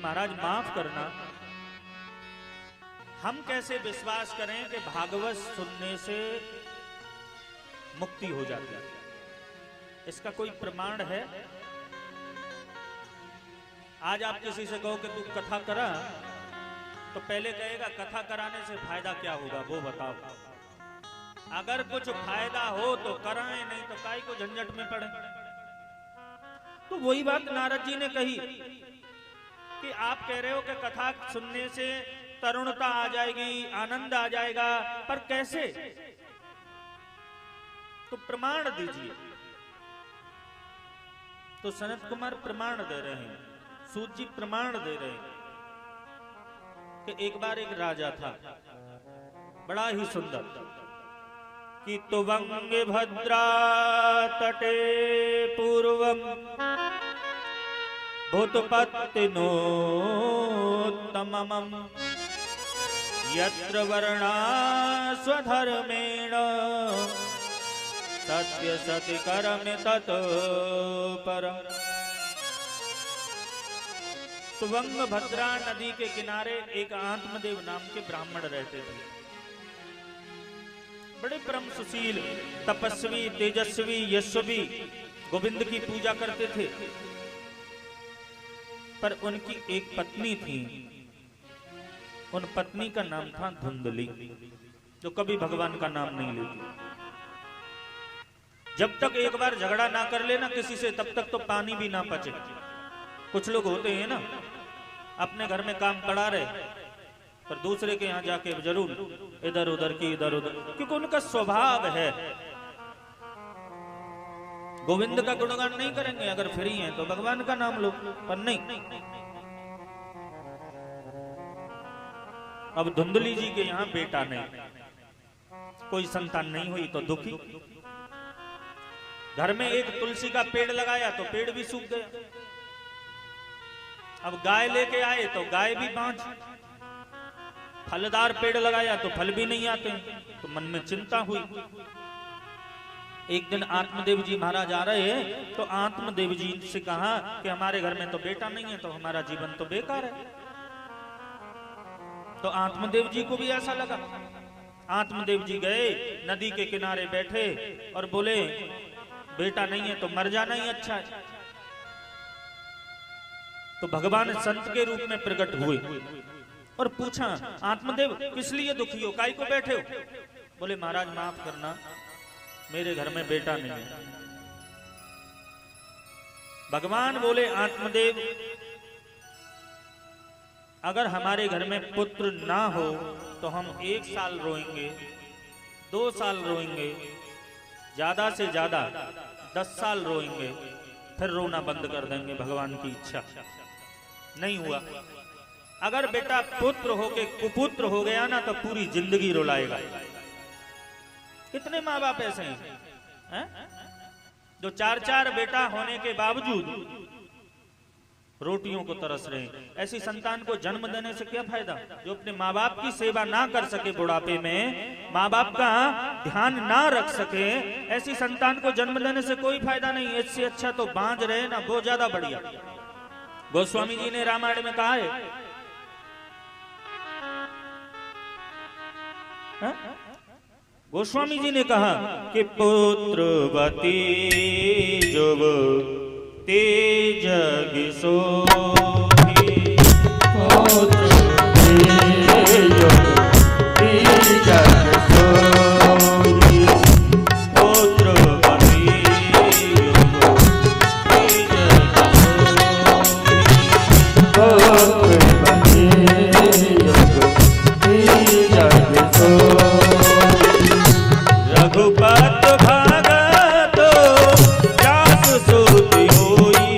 महाराज माफ करना, हम कैसे विश्वास करें कि भागवत सुनने से मुक्ति हो जाती है? इसका कोई प्रमाण है? आज आप किसी से कहो कि तू कथा करा, तो पहले कहेगा कथा कराने से फायदा क्या होगा वो बताओ। अगर कुछ फायदा हो तो कराएं, नहीं तो काहे को झंझट में पड़े। तो वही बात नारद जी ने कही कि आप कह रहे हो कि कथा सुनने से तरुणता आ जाएगी, आनंद आ जाएगा, पर कैसे? तो प्रमाण दीजिए। तो सनत कुमार प्रमाण दे रहे हैं, सूत जी प्रमाण दे रहे हैं कि एक बार एक राजा था, बड़ा ही सुंदर, कि तुवंगे भद्रा तटे पूर्वम भूतपत्तिनोत्तमम् यत्र वर्णा स्वधर्मेण सत्य सति कर्म तत् परम्। तुवंग भद्रा नदी के किनारे एक आत्मदेव नाम के ब्राह्मण रहते थे। बड़े परम सुशील, तपस्वी, तेजस्वी, यशस्वी, गोविंद की पूजा करते थे। पर उनकी एक पत्नी थी, उन पत्नी का नाम था धुंधली, जो कभी भगवान का नाम नहीं लेती। जब तक एक बार झगड़ा ना कर लेना किसी से, तब तक तो पानी भी ना पचे। कुछ लोग होते हैं ना, अपने घर में काम पड़ा रहे पर दूसरे के यहाँ जाके जरूर इधर उधर की इधर उधर, क्योंकि उनका स्वभाव है। गोविंद का गुणगान नहीं करेंगे, अगर फ्री हैं तो भगवान का नाम लो, पर नहीं। अब धुंधली जी के यहाँ बेटा नहीं, कोई संतान नहीं हुई तो दुखी। घर में एक तुलसी का पेड़ लगाया तो पेड़ भी सूख गया। अब गाय लेके आए तो गाय भी बांझ। फलदार पेड़ लगाया तो फल भी नहीं आते, तो मन में चिंता हुई। एक दिन आत्मदेव जी महाराज आ रहे हैं, तो आत्मदेव जी से कहा कि हमारे घर में तो बेटा नहीं है, तो हमारा जीवन तो बेकार है। तो आत्मदेव जी को भी ऐसा लगा। आत्मदेव जी गए, नदी के किनारे बैठे और बोले बेटा नहीं है तो मर जाना ही अच्छा है। तो भगवान संत के रूप में प्रकट हुए और पूछा, आत्मदेव किस लिए दुखी हो, काहे को बैठे हो? बोले महाराज माफ करना, मेरे घर में बेटा नहीं है। भगवान बोले आत्मदेव, अगर हमारे घर में पुत्र ना हो तो हम 1 साल रोएंगे, 2 साल रोएंगे, ज्यादा से ज्यादा 10 साल रोएंगे, फिर रोना बंद कर देंगे। भगवान की इच्छा नहीं हुआ। अगर बेटा पुत्र होके कुपुत्र हो गया ना तो पूरी जिंदगी रुलाएगा। कितने माँ बाप ऐसे हैं जो 4-4 बेटा होने के बावजूद रोटियों को तरस रहे हैं? ऐसी संतान को जन्म देने से क्या फायदा? जो अपने माँ बाप की सेवा ना कर सके, बुढ़ापे में माँ बाप का ध्यान ना रख सके, ऐसी संतान को जन्म देने से कोई फायदा नहीं। इससे अच्छा तो बांझ रहे ना, वो ज्यादा बढ़िया। गोस्वामी जी ने रामायण में कहा है, गोस्वामी जी ने कहा कि पुत्रवती जुब तेजग सोही, पुत्रवती जुब तेजग सोही, पुत्रवती जुब तेजग सोही, तेजग सोही। रघुपत भगत जास सूति होई,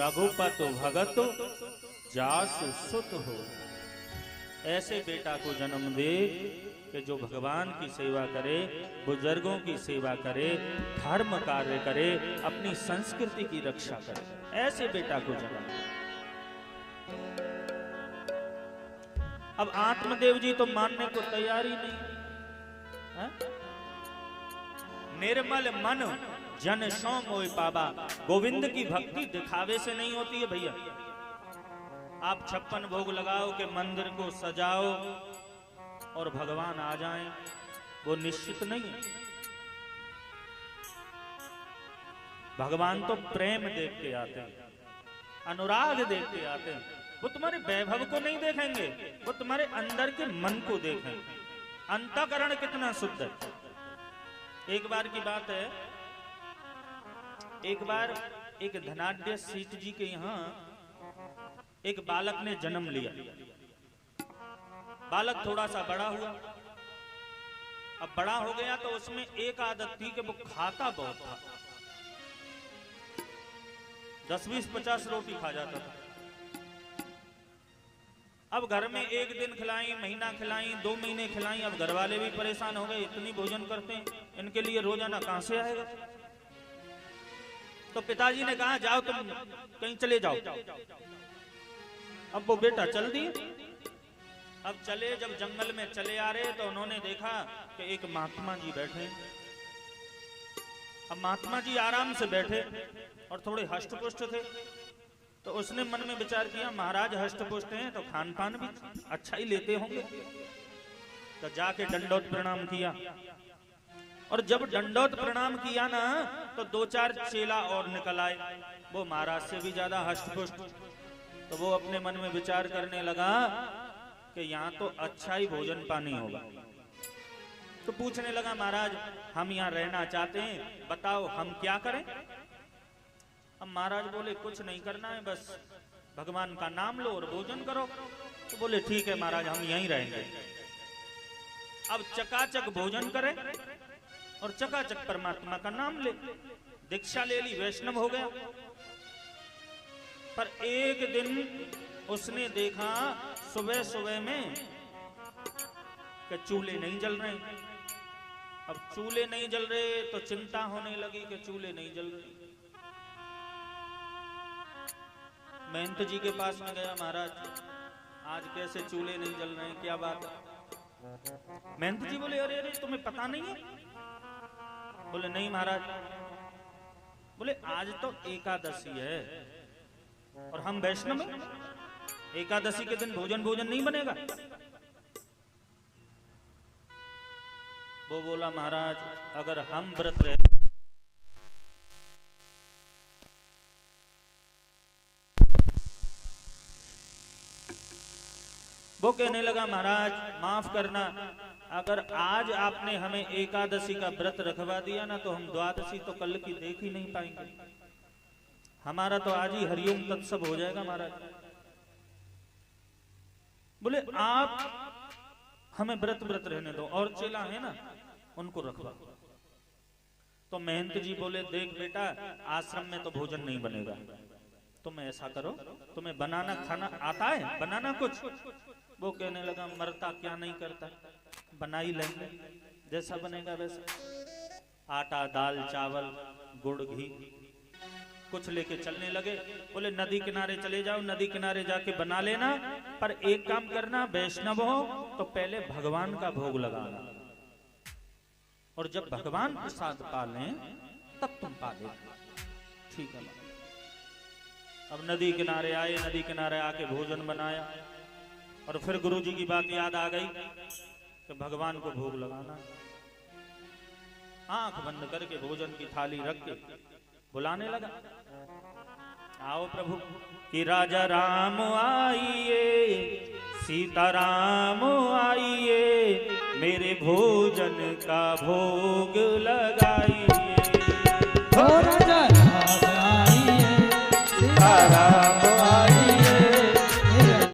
रघुपत भगत जासु सुत हो। ऐसे बेटा को जन्म दे कि जो भगवान की सेवा करे, बुजुर्गों की सेवा करे, धर्म कार्य करे, अपनी संस्कृति की रक्षा करे। ऐसे बेटा को जन्म दे। अब आत्मदेव जी तो मानने को तैयार ही नहीं है? निर्मल मन जन सो मोय पाबा। गोविंद की भक्ति दिखावे से नहीं होती है भैया। आप 56 भोग लगाओ कि मंदिर को सजाओ और भगवान आ जाएं, वो निश्चित नहीं है। भगवान तो प्रेम देख के आते हैं, अनुराग देख के आते हैं। वो तुम्हारे वैभव को नहीं देखेंगे, वो तुम्हारे अंदर के मन को देखेंगे। अंतःकरण कितना शुद्ध है। एक बार की बात है, एक बार एक धनाढ्य सेठ जी के यहाँ एक बालक ने जन्म लिया। बालक थोड़ा सा बड़ा हुआ। अब बड़ा हो गया तो उसमें एक आदत थी कि वो खाता बहुत था। 10, 20, 50 रोटी खा जाता था। अब घर में एक दिन खिलाई, महीना खिलाई, 2 महीने खिलाई। अब घर वाले भी परेशान हो गए, इतनी भोजन करते हैं, इनके लिए रोजाना कहां से आएगा। तो पिताजी ने कहा जाओ तुम कहीं चले जाओ। अब वो बेटा चल दिए। अब चले, जब जंगल में चले आ रहे तो उन्होंने देखा कि एक महात्मा जी बैठे। अब महात्मा जी आराम से बैठे और थोड़े हष्टपुष्ट थे। तो उसने मन में विचार किया महाराज हष्टपुष्ट हैं तो खान पान भी अच्छा ही लेते होंगे। तो जाके दंडोत प्रणाम किया। और जब दंडोत प्रणाम किया ना तो 2-4 चेला और निकल आए, वो महाराज से भी ज्यादा हष्टपुष्ट। तो वो अपने मन में विचार करने लगा कि यहाँ तो अच्छा ही भोजन पानी होगा। तो पूछने लगा महाराज हम यहाँ रहना चाहते हैं, बताओ हम क्या करें। अब महाराज बोले कुछ नहीं करना है, बस भगवान का नाम लो और भोजन करो। तो बोले ठीक है महाराज हम यहीं रहेंगे। अब चकाचक भोजन करें और चकाचक परमात्मा का नाम ले। दीक्षा ले ली, वैष्णव हो गया। पर एक दिन उसने देखा सुबह सुबह में कि चूल्हे नहीं जल रहे। अब चूल्हे नहीं जल रहे तो चिंता होने लगी कि चूल्हे नहीं जल रहे। महंत जी के पास में गया, महाराज आज कैसे चूल्हे नहीं जल रहे हैं, क्या बात है। महंत जी बोले अरे अरे तुम्हें पता नहीं है। बोले नहीं महाराज। बोले आज तो एकादशी है और हम वैष्णव हैं, एकादशी के दिन भोजन नहीं बनेगा। वो बोला महाराज अगर हम व्रत रहे वो कहने लगा महाराज माफ करना, अगर आज आपने हमें एकादशी का व्रत रखवा दिया ना तो हम द्वादशी तो कल की देख ही नहीं पाएंगे। हमारा तो आज ही हरिओम तत्सव हो जाएगा महाराज। बोले आप हमें व्रत रहने दो और चेला है ना उनको रखवा। तो महंत जी बोले देख बेटा आश्रम में तो भोजन नहीं बनेगा, तुम ऐसा करो तुम्हें बनाना खाना आता है बनाना कुछ। वो कहने लगा मरता क्या नहीं करता, बना ही लेंगे जैसा बनेगा वैसा। आटा दाल चावल गुड़ घी कुछ लेके चलने लगे। बोले नदी किनारे चले जाओ, नदी किनारे जाके बना लेना, पर एक काम करना वैष्णव हो तो पहले भगवान का भोग लगाना और जब भगवान प्रसाद पा लें तब तुम पा लेना। ठीक है। अब नदी किनारे आए, नदी किनारे आके भोजन बनाया और फिर गुरु जी की बात याद आ गई कि भगवान को भोग लगाना। आंख बंद करके भोजन की थाली रख के बुलाने लगा, आओ प्रभु। कि राजा राम आइए, सीता राम आइए, मेरे भोजन का भोग लगाइए।